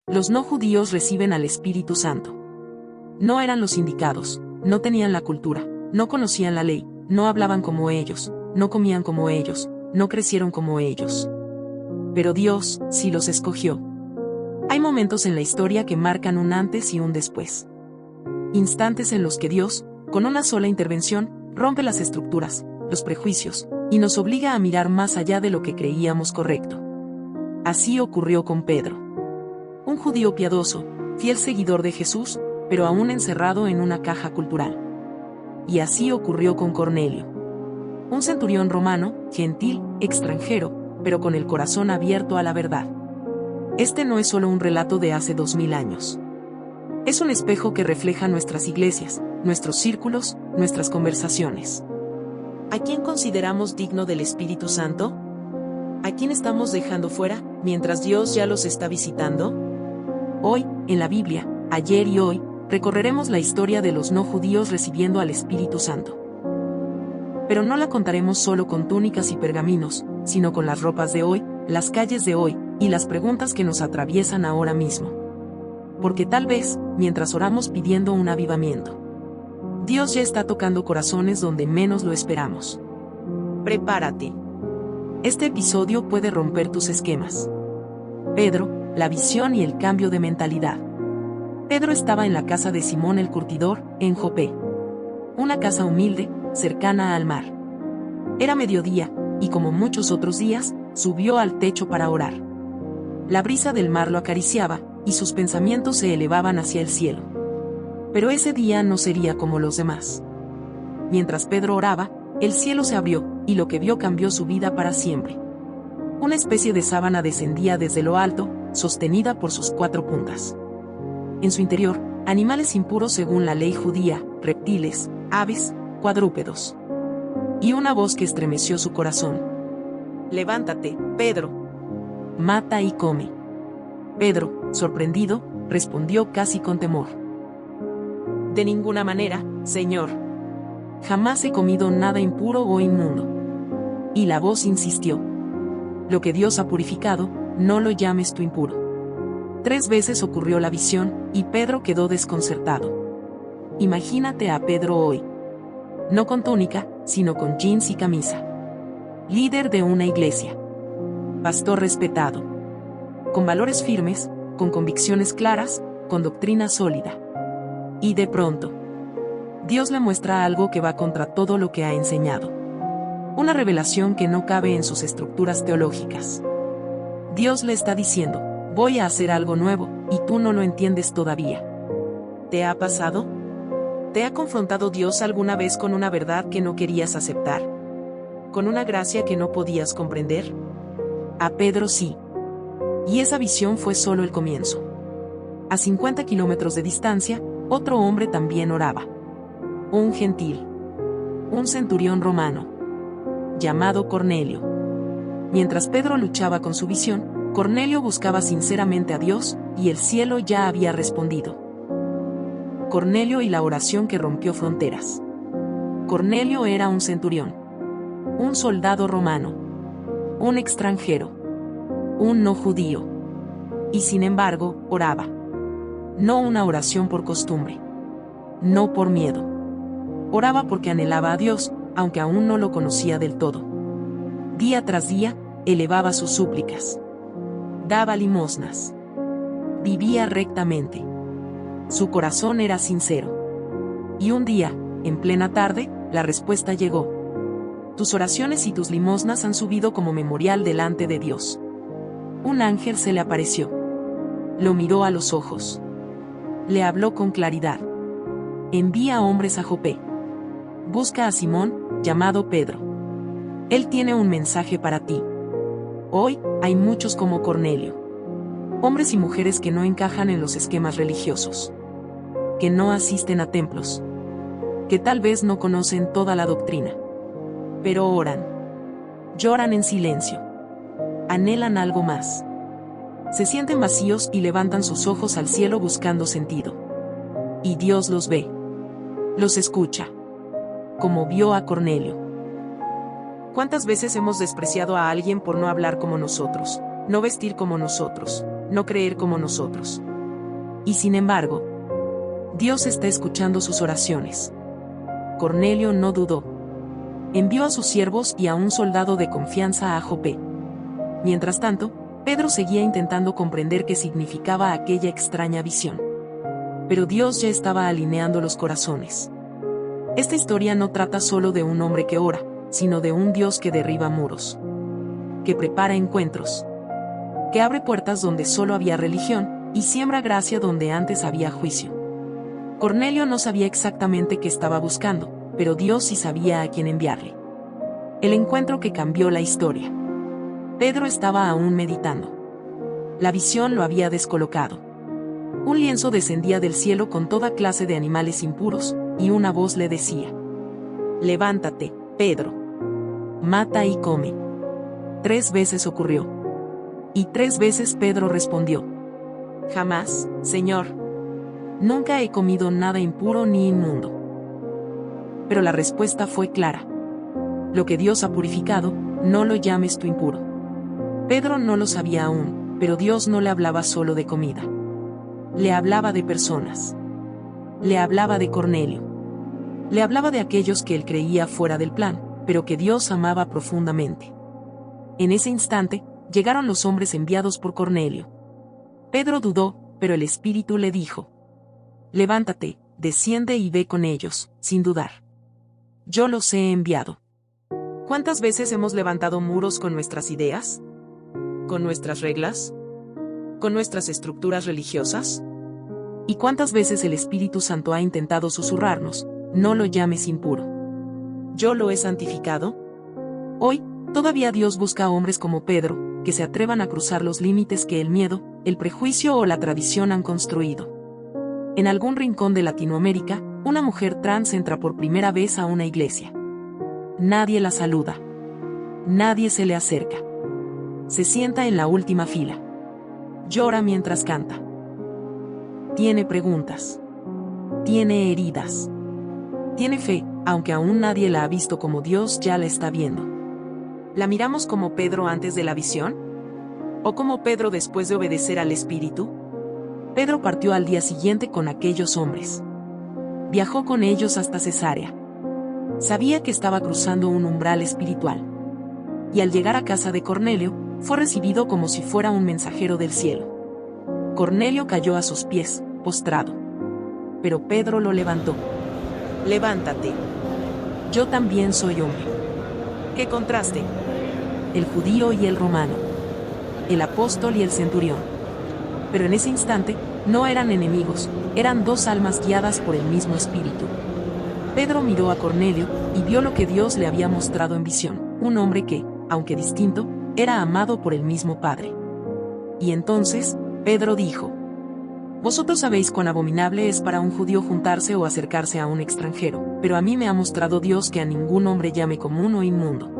Los no judíos reciben al Espíritu Santo. No eran los indicados, no tenían la cultura, no conocían la ley, no hablaban como ellos, no comían como ellos, no crecieron como ellos. Pero Dios sí los escogió. Hay momentos en la historia que marcan un antes y un después. Instantes en los que Dios, con una sola intervención, rompe las estructuras, los prejuicios, y nos obliga a mirar más allá de lo que creíamos correcto. Así ocurrió con Pedro. Un judío piadoso, fiel seguidor de Jesús, pero aún encerrado en una caja cultural. Y así ocurrió con Cornelio. Un centurión romano, gentil, extranjero, pero con el corazón abierto a la verdad. Este no es solo un relato de hace 2000 años. Es un espejo que refleja nuestras iglesias, nuestros círculos, nuestras conversaciones. ¿A quién consideramos digno del Espíritu Santo? ¿A quién estamos dejando fuera, mientras Dios ya los está visitando? Hoy, en la Biblia, ayer y hoy, recorreremos la historia de los no judíos recibiendo al Espíritu Santo. Pero no la contaremos solo con túnicas y pergaminos, sino con las ropas de hoy, las calles de hoy, y las preguntas que nos atraviesan ahora mismo. Porque tal vez, mientras oramos pidiendo un avivamiento, Dios ya está tocando corazones donde menos lo esperamos. Prepárate. Este episodio puede romper tus esquemas. Pedro, la visión y el cambio de mentalidad. Pedro estaba en la casa de Simón el curtidor, en Jope. Una casa humilde, cercana al mar. Era mediodía, y como muchos otros días, subió al techo para orar. La brisa del mar lo acariciaba, y sus pensamientos se elevaban hacia el cielo. Pero ese día no sería como los demás. Mientras Pedro oraba, el cielo se abrió, y lo que vio cambió su vida para siempre. Una especie de sábana descendía desde lo alto, sostenida por sus 4 puntas. En su interior, animales impuros según la ley judía, reptiles, aves, cuadrúpedos. Y una voz que estremeció su corazón. «Levántate, Pedro. Mata y come». Pedro, sorprendido, respondió casi con temor. «De ninguna manera, Señor. Jamás he comido nada impuro o inmundo». Y la voz insistió. «Lo que Dios ha purificado, no lo llames tú impuro». 3 veces ocurrió la visión, y Pedro quedó desconcertado. Imagínate a Pedro hoy. No con túnica, sino con jeans y camisa. Líder de una iglesia. Pastor respetado. Con valores firmes, con convicciones claras, con doctrina sólida. Y de pronto, Dios le muestra algo que va contra todo lo que ha enseñado. Una revelación que no cabe en sus estructuras teológicas. Dios le está diciendo: voy a hacer algo nuevo, y tú no lo entiendes todavía. ¿Te ha pasado? ¿Te ha confrontado Dios alguna vez con una verdad que no querías aceptar? ¿Con una gracia que no podías comprender? A Pedro sí. Y esa visión fue solo el comienzo. A 50 kilómetros de distancia, otro hombre también oraba. Un gentil. Un centurión romano. Llamado Cornelio. Mientras Pedro luchaba con su visión, Cornelio buscaba sinceramente a Dios, y el cielo ya había respondido. Cornelio y la oración que rompió fronteras. Cornelio era un centurión. Un soldado romano. Un extranjero. Un no judío. Y sin embargo, oraba. No una oración por costumbre. No por miedo. Oraba porque anhelaba a Dios, aunque aún no lo conocía del todo. Día tras día, elevaba sus súplicas. Daba limosnas. Vivía rectamente. Su corazón era sincero. Y un día, en plena tarde, la respuesta llegó. Tus oraciones y tus limosnas han subido como memorial delante de Dios. Un ángel se le apareció. Lo miró a los ojos. Le habló con claridad. Envía hombres a Jope. Busca a Simón, llamado Pedro. Él tiene un mensaje para ti. Hoy, hay muchos como Cornelio. Hombres y mujeres que no encajan en los esquemas religiosos. Que no asisten a templos. Que tal vez no conocen toda la doctrina. Pero oran. Lloran en silencio. Anhelan algo más. Se sienten vacíos y levantan sus ojos al cielo buscando sentido. Y Dios los ve. Los escucha. Como vio a Cornelio. ¿Cuántas veces hemos despreciado a alguien por no hablar como nosotros, no vestir como nosotros, no creer como nosotros. Y sin embargo, Dios está escuchando sus oraciones. Cornelio no dudó. Envió a sus siervos y a un soldado de confianza a Jope. Mientras tanto, Pedro seguía intentando comprender qué significaba aquella extraña visión. Pero Dios ya estaba alineando los corazones. Esta historia no trata solo de un hombre que ora, sino de un Dios que derriba muros, que prepara encuentros, que abre puertas donde solo había religión, y siembra gracia donde antes había juicio. Cornelio no sabía exactamente qué estaba buscando, pero Dios sí sabía a quién enviarle. El encuentro que cambió la historia. Pedro estaba aún meditando. La visión lo había descolocado. Un lienzo descendía del cielo con toda clase de animales impuros, y una voz le decía: «Levántate, Pedro. Mata y come». 3 veces ocurrió. Y 3 veces Pedro respondió: «Jamás, Señor. Nunca he comido nada impuro ni inmundo». Pero la respuesta fue clara. Lo que Dios ha purificado, no lo llames tú impuro. Pedro no lo sabía aún, pero Dios no le hablaba solo de comida. Le hablaba de personas. Le hablaba de Cornelio. Le hablaba de aquellos que él creía fuera del plan, pero que Dios amaba profundamente. En ese instante, llegaron los hombres enviados por Cornelio. Pedro dudó, pero el Espíritu le dijo: «Levántate, desciende y ve con ellos, sin dudar. Yo los he enviado». ¿Cuántas veces hemos levantado muros con nuestras ideas? ¿Con nuestras reglas? ¿Con nuestras estructuras religiosas? ¿Y cuántas veces el Espíritu Santo ha intentado susurrarnos: «No lo llames impuro»? ¿Yo lo he santificado? Hoy, todavía Dios busca a hombres como Pedro, que se atrevan a cruzar los límites que el miedo, el prejuicio o la tradición han construido. En algún rincón de Latinoamérica, una mujer trans entra por primera vez a una iglesia. Nadie la saluda. Nadie se le acerca. Se sienta en la última fila. Llora mientras canta. Tiene preguntas. Tiene heridas. Tiene fe, aunque aún nadie la ha visto como Dios ya la está viendo. ¿La miramos como Pedro antes de la visión? ¿O como Pedro después de obedecer al Espíritu? Pedro partió al día siguiente con aquellos hombres. Viajó con ellos hasta Cesarea. Sabía que estaba cruzando un umbral espiritual. Y al llegar a casa de Cornelio, fue recibido como si fuera un mensajero del cielo. Cornelio cayó a sus pies, postrado. Pero Pedro lo levantó. «Levántate. Yo también soy hombre». ¡Qué contraste! El judío y el romano. El apóstol y el centurión. Pero en ese instante, no eran enemigos, eran 2 almas guiadas por el mismo Espíritu. Pedro miró a Cornelio, y vio lo que Dios le había mostrado en visión, un hombre que, aunque distinto, era amado por el mismo Padre. Y entonces, Pedro dijo: «Vosotros sabéis cuán abominable es para un judío juntarse o acercarse a un extranjero, pero a mí me ha mostrado Dios que a ningún hombre llame común o inmundo».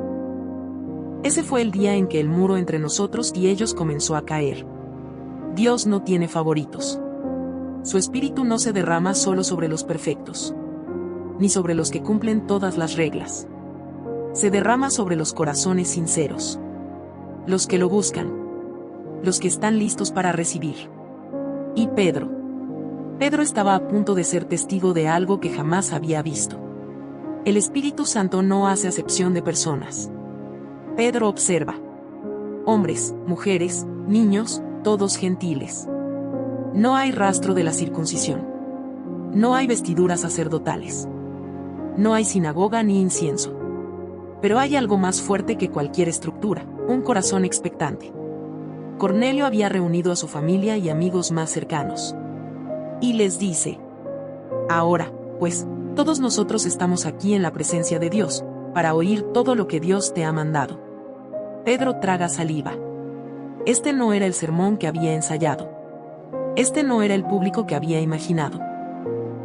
Ese fue el día en que el muro entre nosotros y ellos comenzó a caer. Dios no tiene favoritos. Su Espíritu no se derrama solo sobre los perfectos, ni sobre los que cumplen todas las reglas. Se derrama sobre los corazones sinceros, los que lo buscan, los que están listos para recibir. Y Pedro estaba a punto de ser testigo de algo que jamás había visto. El Espíritu Santo no hace acepción de personas. Pedro observa. Hombres, mujeres, niños, todos gentiles. No hay rastro de la circuncisión. No hay vestiduras sacerdotales. No hay sinagoga ni incienso. Pero hay algo más fuerte que cualquier estructura, un corazón expectante. Cornelio había reunido a su familia y amigos más cercanos. Y les dice: «Ahora, pues, todos nosotros estamos aquí en la presencia de Dios, para oír todo lo que Dios te ha mandado». Pedro traga saliva. Este no era el sermón que había ensayado. Este no era el público que había imaginado.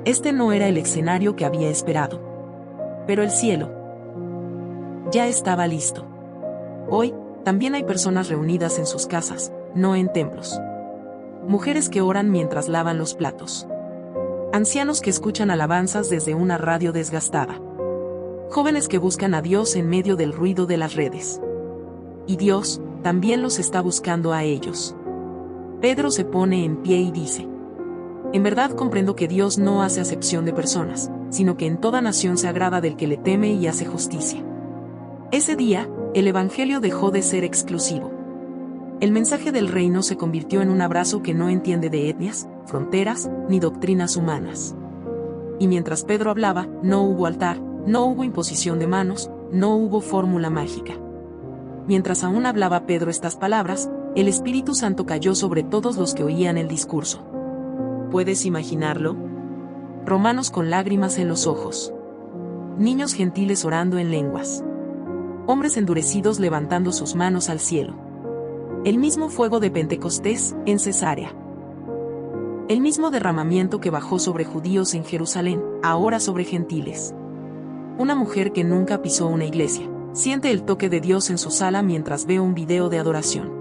Este no era el escenario que había esperado. Pero el cielo ya estaba listo. Hoy, también hay personas reunidas en sus casas, no en templos. Mujeres que oran mientras lavan los platos. Ancianos que escuchan alabanzas desde una radio desgastada. Jóvenes que buscan a Dios en medio del ruido de las redes. Y Dios también los está buscando a ellos. Pedro se pone en pie y dice: en verdad comprendo que Dios no hace acepción de personas, sino que en toda nación se agrada del que le teme y hace justicia. Ese día, el Evangelio dejó de ser exclusivo. El mensaje del reino se convirtió en un abrazo que no entiende de etnias, fronteras, ni doctrinas humanas. Y mientras Pedro hablaba, no hubo altar, no hubo imposición de manos, no hubo fórmula mágica. Mientras aún hablaba Pedro estas palabras, el Espíritu Santo cayó sobre todos los que oían el discurso. ¿Puedes imaginarlo? Romanos con lágrimas en los ojos. Niños gentiles orando en lenguas. Hombres endurecidos levantando sus manos al cielo. El mismo fuego de Pentecostés, en Cesarea. El mismo derramamiento que bajó sobre judíos en Jerusalén, ahora sobre gentiles. Una mujer que nunca pisó una iglesia, siente el toque de Dios en su sala mientras ve un video de adoración.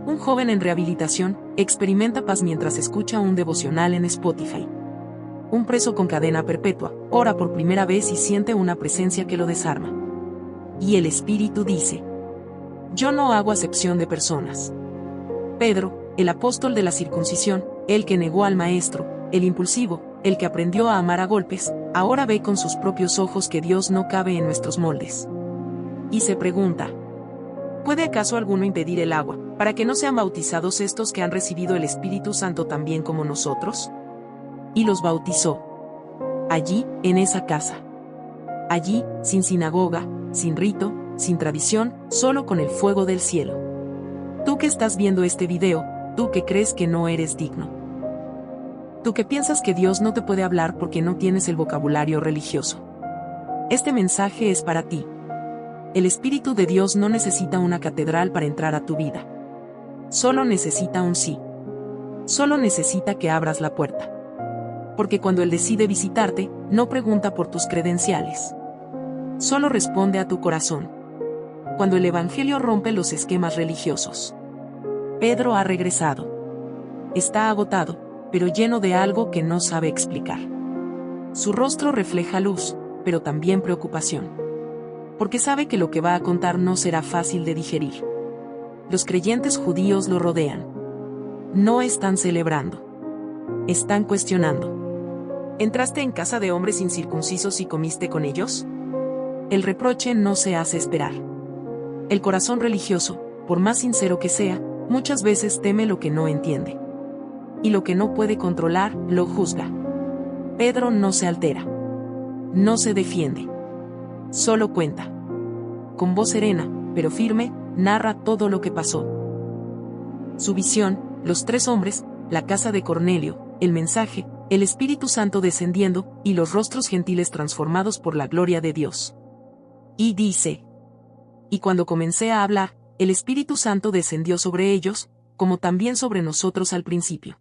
Un joven en rehabilitación, experimenta paz mientras escucha un devocional en Spotify. Un preso con cadena perpetua, ora por primera vez y siente una presencia que lo desarma. Y el Espíritu dice: yo no hago acepción de personas. Pedro, el apóstol de la circuncisión, el que negó al maestro, el impulsivo, el que aprendió a amar a golpes, ahora ve con sus propios ojos que Dios no cabe en nuestros moldes. Y se pregunta: ¿puede acaso alguno impedir el agua, para que no sean bautizados estos que han recibido el Espíritu Santo también como nosotros? Y los bautizó. Allí, en esa casa. Allí, sin sinagoga, sin rito, sin tradición, solo con el fuego del cielo. Tú que estás viendo este video, tú que crees que no eres digno. Tú que piensas que Dios no te puede hablar porque no tienes el vocabulario religioso. Este mensaje es para ti. El Espíritu de Dios no necesita una catedral para entrar a tu vida. Solo necesita un sí. Solo necesita que abras la puerta. Porque cuando Él decide visitarte, no pregunta por tus credenciales. Solo responde a tu corazón. Cuando el Evangelio rompe los esquemas religiosos. Pedro ha regresado. Está agotado, pero lleno de algo que no sabe explicar. Su rostro refleja luz, pero también preocupación. Porque sabe que lo que va a contar no será fácil de digerir. Los creyentes judíos lo rodean. No están celebrando. Están cuestionando. ¿Entraste en casa de hombres incircuncisos y comiste con ellos? El reproche no se hace esperar. El corazón religioso, por más sincero que sea, muchas veces teme lo que no entiende. Y lo que no puede controlar, lo juzga. Pedro no se altera. No se defiende. Solo cuenta. Con voz serena, pero firme, narra todo lo que pasó. Su visión, los 3 hombres, la casa de Cornelio, el mensaje, el Espíritu Santo descendiendo, y los rostros gentiles transformados por la gloria de Dios. Y dice: y cuando comencé a hablar, el Espíritu Santo descendió sobre ellos, como también sobre nosotros al principio.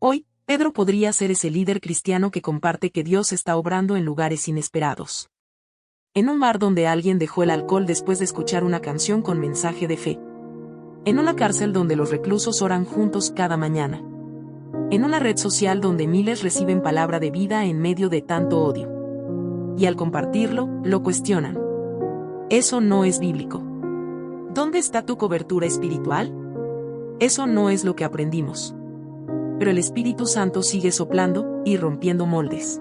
Hoy, Pedro podría ser ese líder cristiano que comparte que Dios está obrando en lugares inesperados. En un bar donde alguien dejó el alcohol después de escuchar una canción con mensaje de fe. En una cárcel donde los reclusos oran juntos cada mañana. En una red social donde miles reciben palabra de vida en medio de tanto odio. Y al compartirlo, lo cuestionan. Eso no es bíblico. ¿Dónde está tu cobertura espiritual? Eso no es lo que aprendimos. Pero el Espíritu Santo sigue soplando y rompiendo moldes.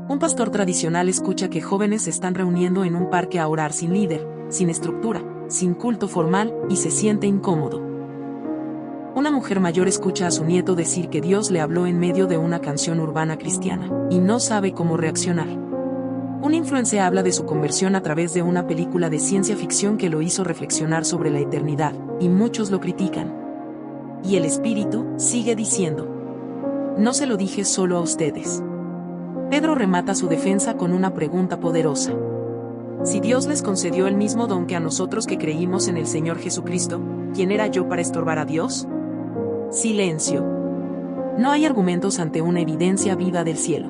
Un pastor tradicional escucha que jóvenes se están reuniendo en un parque a orar sin líder, sin estructura, sin culto formal, y se siente incómodo. Una mujer mayor escucha a su nieto decir que Dios le habló en medio de una canción urbana cristiana, y no sabe cómo reaccionar. Un influencer habla de su conversión a través de una película de ciencia ficción que lo hizo reflexionar sobre la eternidad, y muchos lo critican. Y el Espíritu sigue diciendo: no se lo dije solo a ustedes. Pedro remata su defensa con una pregunta poderosa. Si Dios les concedió el mismo don que a nosotros que creímos en el Señor Jesucristo, ¿quién era yo para estorbar a Dios? Silencio. No hay argumentos ante una evidencia viva del cielo.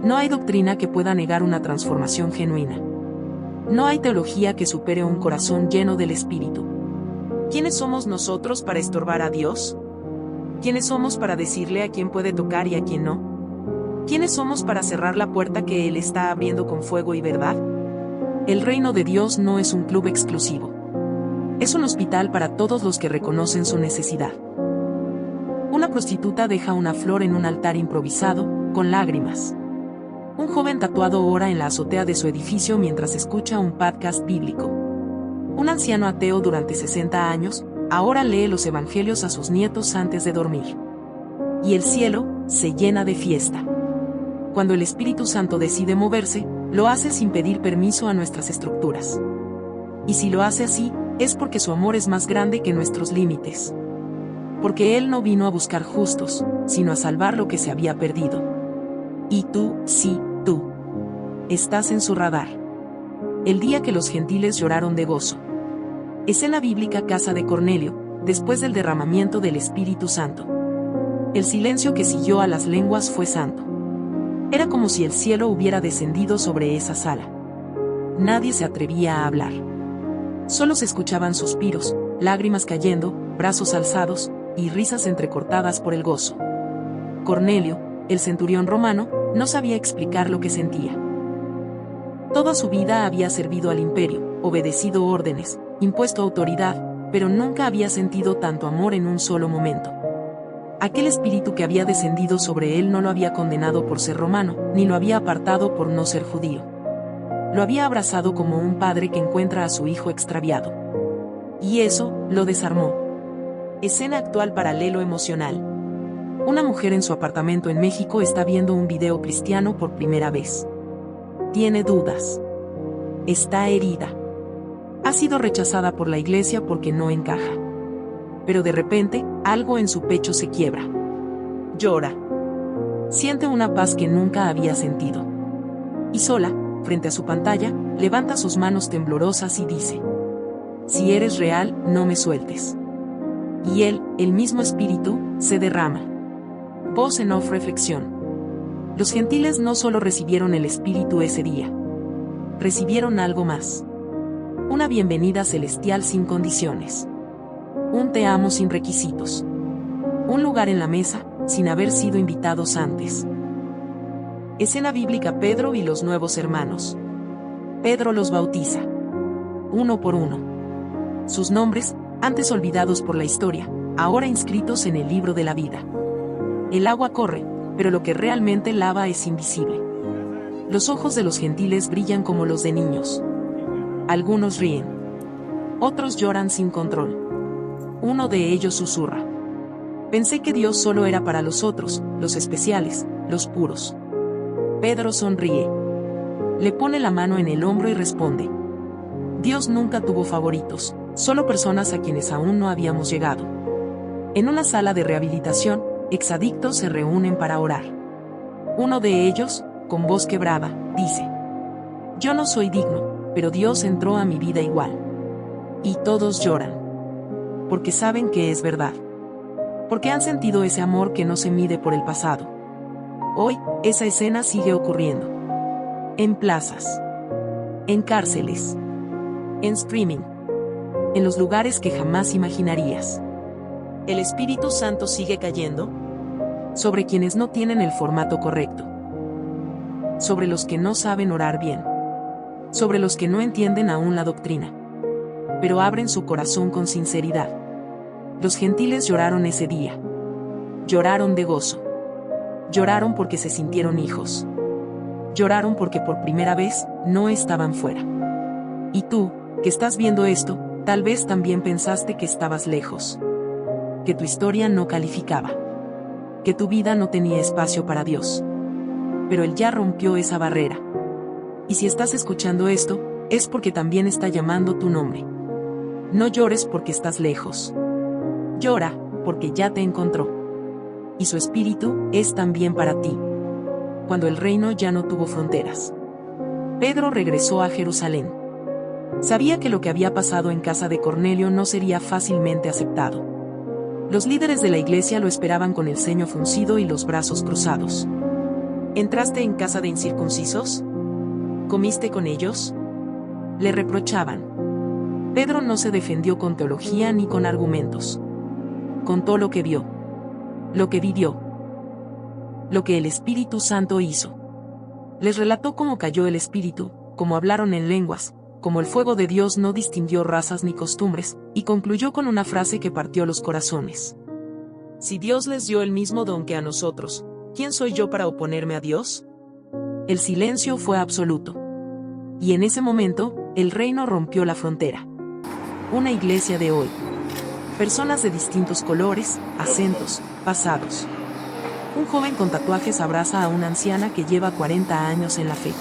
No hay doctrina que pueda negar una transformación genuina. No hay teología que supere un corazón lleno del Espíritu. ¿Quiénes somos nosotros para estorbar a Dios? ¿Quiénes somos para decirle a quién puede tocar y a quién no? ¿Quiénes somos para cerrar la puerta que Él está abriendo con fuego y verdad? El reino de Dios no es un club exclusivo. Es un hospital para todos los que reconocen su necesidad. Una prostituta deja una flor en un altar improvisado, con lágrimas. Un joven tatuado ora en la azotea de su edificio mientras escucha un podcast bíblico. Un anciano ateo durante 60 años, ahora lee los evangelios a sus nietos antes de dormir. Y el cielo se llena de fiesta. Cuando el Espíritu Santo decide moverse, lo hace sin pedir permiso a nuestras estructuras. Y si lo hace así, es porque su amor es más grande que nuestros límites. Porque Él no vino a buscar justos, sino a salvar lo que se había perdido. Y tú, sí, tú, estás en su radar. El día que los gentiles lloraron de gozo. Escena bíblica casa de Cornelio, después del derramamiento del Espíritu Santo. El silencio que siguió a las lenguas fue santo. Era como si el cielo hubiera descendido sobre esa sala. Nadie se atrevía a hablar. Solo se escuchaban suspiros, lágrimas cayendo, brazos alzados, y risas entrecortadas por el gozo. Cornelio, el centurión romano, no sabía explicar lo que sentía. Toda su vida había servido al imperio, obedecido órdenes, impuesto autoridad, pero nunca había sentido tanto amor en un solo momento. Aquel espíritu que había descendido sobre él no lo había condenado por ser romano, ni lo había apartado por no ser judío. Lo había abrazado como un padre que encuentra a su hijo extraviado. Y eso lo desarmó. Escena actual paralelo emocional. Una mujer en su apartamento en México está viendo un video cristiano por primera vez. Tiene dudas. Está herida. Ha sido rechazada por la iglesia porque no encaja. Pero de repente, algo en su pecho se quiebra. Llora. Siente una paz que nunca había sentido. Y sola, frente a su pantalla, levanta sus manos temblorosas y dice: si eres real, no me sueltes. Y él, el mismo espíritu, se derrama. Voz en off reflexión. Los gentiles no solo recibieron el espíritu ese día. Recibieron algo más. Una bienvenida celestial sin condiciones. Un te amo sin requisitos. Un lugar en la mesa, sin haber sido invitados antes. Escena bíblica: Pedro y los nuevos hermanos. Pedro los bautiza. Uno por uno. Sus nombres, antes olvidados por la historia, ahora inscritos en el libro de la vida. El agua corre, pero lo que realmente lava es invisible. Los ojos de los gentiles brillan como los de niños. Algunos ríen. Otros lloran sin control. Uno de ellos susurra: pensé que Dios solo era para los otros, los especiales, los puros. Pedro sonríe. Le pone la mano en el hombro y responde: Dios nunca tuvo favoritos, solo personas a quienes aún no habíamos llegado. En una sala de rehabilitación, exadictos se reúnen para orar. Uno de ellos, con voz quebrada, dice: yo no soy digno, pero Dios entró a mi vida igual. Y todos lloran. Porque saben que es verdad. Porque han sentido ese amor que no se mide por el pasado. Hoy, esa escena sigue ocurriendo. En plazas. En cárceles. En streaming. En los lugares que jamás imaginarías. ¿El Espíritu Santo sigue cayendo? Sobre quienes no tienen el formato correcto. Sobre los que no saben orar bien. Sobre los que no entienden aún la doctrina. Pero abren su corazón con sinceridad. Los gentiles lloraron ese día. Lloraron de gozo. Lloraron porque se sintieron hijos. Lloraron porque por primera vez no estaban fuera. Y tú, que estás viendo esto, tal vez también pensaste que estabas lejos. Que tu historia no calificaba. Que tu vida no tenía espacio para Dios. Pero Él ya rompió esa barrera. Y si estás escuchando esto, es porque también está llamando tu nombre. No llores porque estás lejos. Llora, porque ya te encontró. Y su espíritu es también para ti. Cuando el reino ya no tuvo fronteras. Pedro regresó a Jerusalén. Sabía que lo que había pasado en casa de Cornelio no sería fácilmente aceptado. Los líderes de la iglesia lo esperaban con el ceño fruncido y los brazos cruzados. ¿Entraste en casa de incircuncisos? ¿Comiste con ellos? Le reprochaban. Pedro no se defendió con teología ni con argumentos. Contó lo que vio. Lo que vivió. Lo que el Espíritu Santo hizo. Les relató cómo cayó el Espíritu, cómo hablaron en lenguas, cómo el fuego de Dios no distinguió razas ni costumbres, y concluyó con una frase que partió los corazones. Si Dios les dio el mismo don que a nosotros, ¿quién soy yo para oponerme a Dios? El silencio fue absoluto. Y en ese momento, el reino rompió la frontera. Una iglesia de hoy. Personas de distintos colores, acentos, pasados. Un joven con tatuajes abraza a una anciana que lleva 40 años en la fe.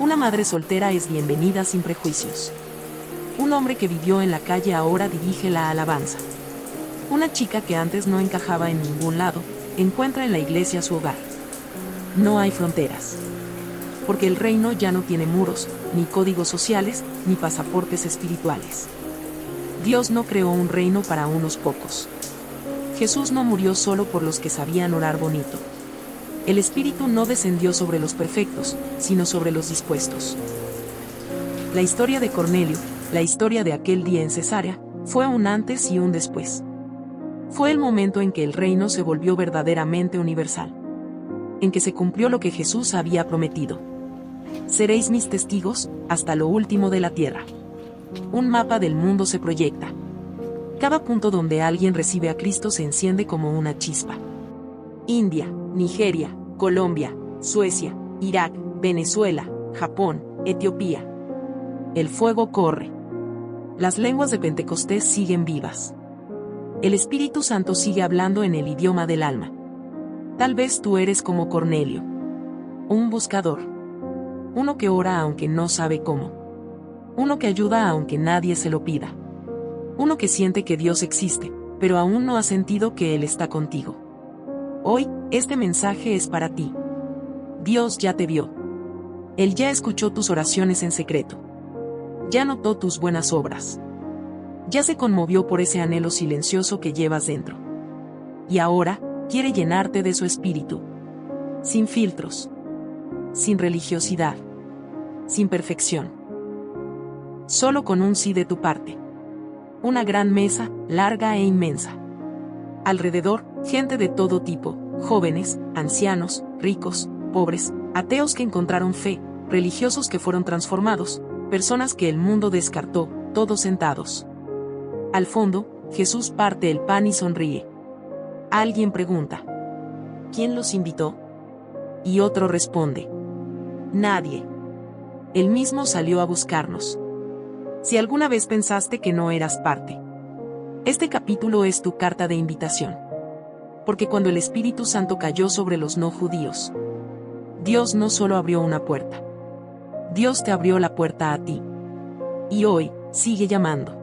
Una madre soltera es bienvenida sin prejuicios. Un hombre que vivió en la calle ahora dirige la alabanza. Una chica que antes no encajaba en ningún lado, encuentra en la iglesia su hogar. No hay fronteras. Porque el reino ya no tiene muros, ni códigos sociales, ni pasaportes espirituales. Dios no creó un reino para unos pocos. Jesús no murió solo por los que sabían orar bonito. El Espíritu no descendió sobre los perfectos, sino sobre los dispuestos. La historia de Cornelio, la historia de aquel día en Cesarea, fue un antes y un después. Fue el momento en que el reino se volvió verdaderamente universal. En que se cumplió lo que Jesús había prometido. Seréis mis testigos, hasta lo último de la tierra. Un mapa del mundo se proyecta. Cada punto donde alguien recibe a Cristo se enciende como una chispa. India, Nigeria, Colombia, Suecia, Irak, Venezuela, Japón, Etiopía. El fuego corre. Las lenguas de Pentecostés siguen vivas. El Espíritu Santo sigue hablando en el idioma del alma. Tal vez tú eres como Cornelio. Un buscador. Uno que ora aunque no sabe cómo. Uno que ayuda aunque nadie se lo pida. Uno que siente que Dios existe, pero aún no ha sentido que Él está contigo. Hoy, este mensaje es para ti. Dios ya te vio. Él ya escuchó tus oraciones en secreto. Ya notó tus buenas obras. Ya se conmovió por ese anhelo silencioso que llevas dentro. Y ahora, quiere llenarte de su espíritu. Sin filtros. Sin religiosidad. Sin perfección. Solo con un sí de tu parte. Una gran mesa, larga e inmensa. Alrededor, gente de todo tipo, jóvenes, ancianos, ricos, pobres, ateos que encontraron fe, religiosos que fueron transformados, personas que el mundo descartó, todos sentados. Al fondo, Jesús parte el pan y sonríe. Alguien pregunta: ¿quién los invitó? Y otro responde: nadie. Él mismo salió a buscarnos. Si alguna vez pensaste que no eras parte, este capítulo es tu carta de invitación. Porque cuando el Espíritu Santo cayó sobre los no judíos, Dios no solo abrió una puerta. Dios te abrió la puerta a ti. Y hoy, sigue llamando.